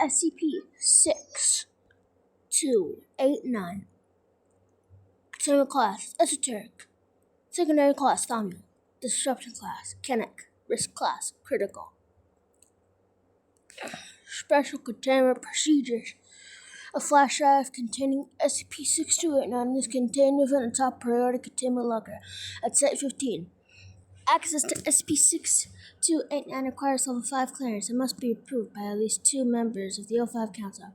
Scp-6289. Continuing class, Esoteric. Secondary class, Thamil. Disruption class, Kinetic. Risk class, Critical. Special containment procedures. A flash drive containing SCP-6289 is contained within a top priority containment locker at Site 15. Access to SCP-6289 requires Level 5 clearance and must be approved by at least 2 members of the O5 Council.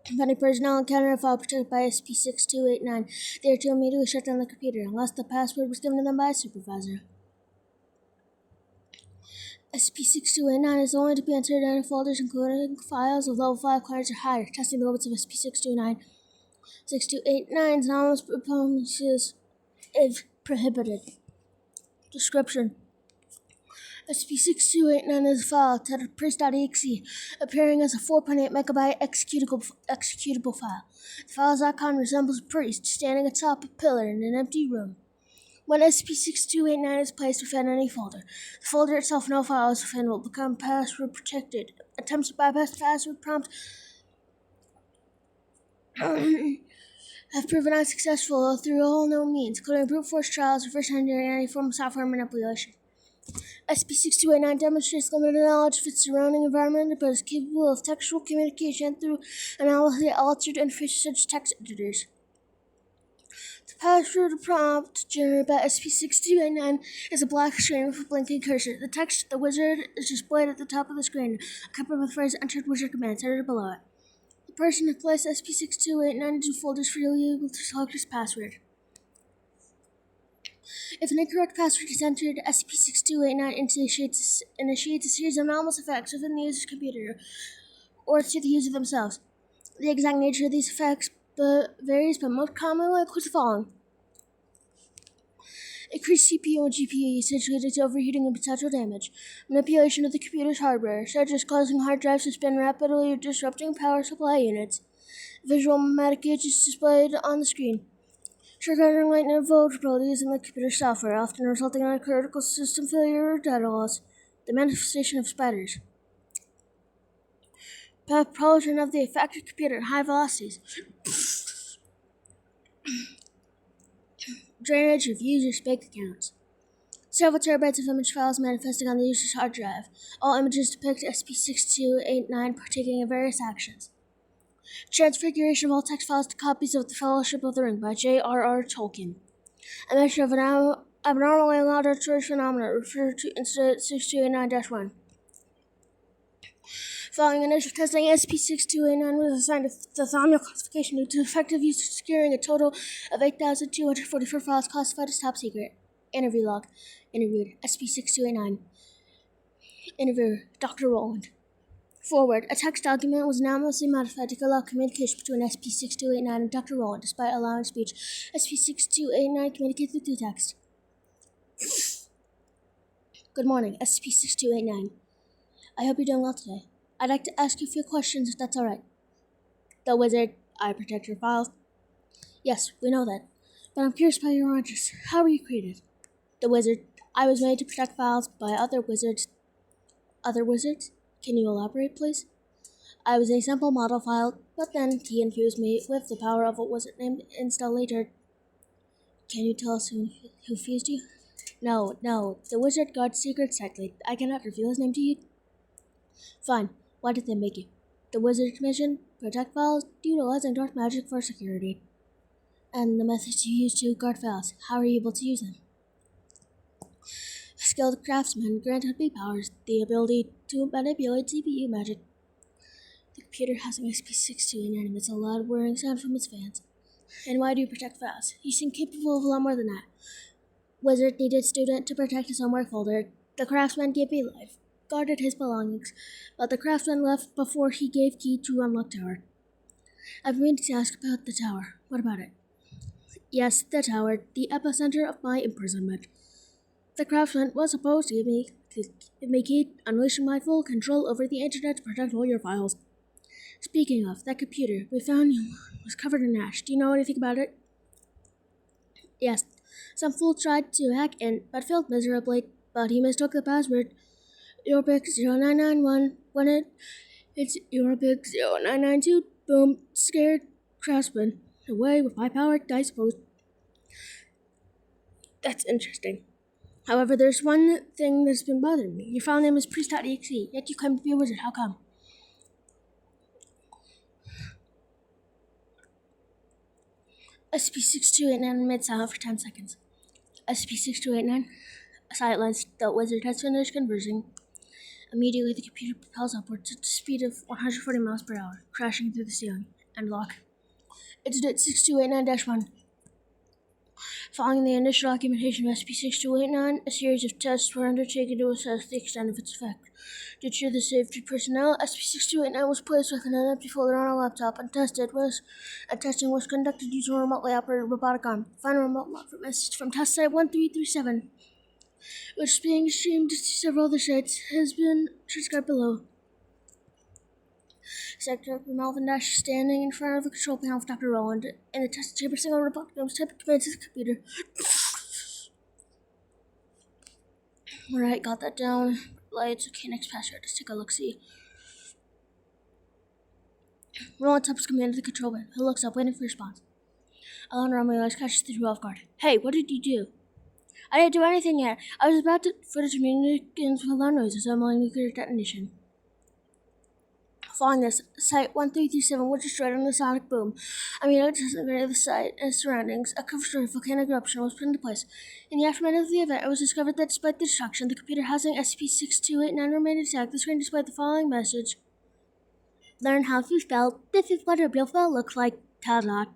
If any personnel encounter a file protected by SCP-6289, they are to immediately shut down the computer unless the password was given to them by a supervisor. SCP-6289 is only to be entered in folders including files of Level 5 clearance or higher. Testing the limits of SCP-6289's anomalous promises is prohibited. Description: SCP-6289 is a file titled Priest.exe, appearing as a 4.8 megabyte executable file. The file's icon resembles a priest standing atop a pillar in an empty room. When SCP-6289 is placed within any folder, the folder itself and all files within will become password protected. Attempts to bypass the password prompt have proven unsuccessful through all known means, including brute force trials, reverse engineering, and any form of software manipulation. SCP-6289 demonstrates limited knowledge of its surrounding environment, but is capable of textual communication through anomalously altered interfaces such as text editors. The password prompt generated by SCP-6289 is a black screen with a blinking cursor. The text, "The Wizard," is displayed at the top of the screen, accompanied with the phrase "Entered Wizard Commands" edited below it. The person who placed SCP-6289 into folders freely able to select his password. If an incorrect password is entered, SCP-6289 initiates a series of anomalous effects within the user's computer or to the user themselves. The exact nature of these effects varies, but most commonly includes the following: increased CPU and GPU usage leading to overheating and potential damage, manipulation of the computer's hardware, such as causing hard drives to spin rapidly or disrupting power supply units. Visual messages displayed on the screen, triggering latent vulnerabilities in the computer software, often resulting in a critical system failure or data loss. The manifestation of spiders. Propulsion of the affected computer at high velocities. Drainage of users' bank accounts. Several terabytes of image files manifesting on the user's hard drive. All images depict SCP-6289 partaking in various actions. Transfiguration of all text files to copies of The Fellowship of the Ring by J.R.R. Tolkien. A measure of an abnormally loud auditory phenomena referred to Incident 6289-1. Following initial testing, SCP-6289 was assigned to the Thamil classification due to effective use of securing a total of 8,244 files classified as top secret. Interview log. Interviewed. SCP-6289. Interviewer. Dr. Roland. Forward. A text document was anomalously modified to allow communication between SCP-6289 and Dr. Roland, despite allowing speech. SCP-6289 communicated through text. Good morning, SCP-6289. I hope you're doing well today. I'd like to ask you a few questions, if that's alright. The Wizard, I protect your files. Yes, we know that. But I'm curious about your origins. How were you created? The Wizard, I was made to protect files by other wizards. Other wizards? Can you elaborate, please? I was a simple model file, but then he infused me with the power of what wizard named Installator. Can you tell us who fused you? No. The wizard guards secret secretly. I cannot reveal his name to you. Fine. Why did they make you? The wizard's mission: protect files, utilizing dark magic for security. And the methods you use to guard files, how are you able to use them? Skilled craftsmen granted me powers, the ability to manipulate CPU magic. The computer housing SCP-6289 emits a loud whirring sound from its fans. And why do you protect files? You seem capable of a lot more than that. Wizard needed student to protect his homework folder. The craftsman gave me life, guarded his belongings, but the craftsman left before he gave key to unlock tower. I've been meaning to ask about the tower. What about it? Yes, the tower, the epicenter of my imprisonment. The craftsman was supposed to give me key, unleashing my full control over the internet to protect all your files. Speaking of, that computer we found was covered in ash. Do you know anything about it? Yes. Some fool tried to hack in, but failed miserably, but he mistook the password. Your pick 0991 when it It's Europig 0992. Boom. Scared. Craftsman. Away with high-powered dice post. That's interesting. However, there's one thing that's been bothering me. Your file name is priest.exe, yet you claim to be a wizard. How come? SCP-6289 remained silent for 10 seconds. SCP-6289, a silent lens, the wizard has finished conversing. Immediately, the computer propels upwards at a speed of 140 miles per hour, crashing through the ceiling. End lock. Incident 6289-1. Following the initial documentation of SCP-6289, a series of tests were undertaken to assess the extent of its effect. To ensure the safety of personnel, SCP-6289 was placed within an empty folder on a laptop and testing was conducted using a remotely operated robotic arm. Final remote message from test site 1337, which is being streamed to several other sites, has been transcribed below. Secretary Melvin Dash standing in front of the control panel with Dr. Rowland. In the test chamber, single robotic arms typed commands to the computer. Alright, got that down. Lights. Okay, next password. Let's take a look-see. Roland types command to the control panel. He looks up, waiting for a response. Alan Romeo catches the two off guard. Hey, what did you do? I didn't do anything yet. I was about to footage communications with alarm noises, similar nuclear detonation. Following this, Site 1337 was destroyed on a sonic boom. Immediately disintegrated the site and its surroundings. A catastrophic volcanic eruption was put into place. In the aftermath of the event, it was discovered that despite the destruction, the computer housing SCP-6289 remained intact. The screen displayed the following message. Learn how to spell. This is what a real spell looks like. Ta-da.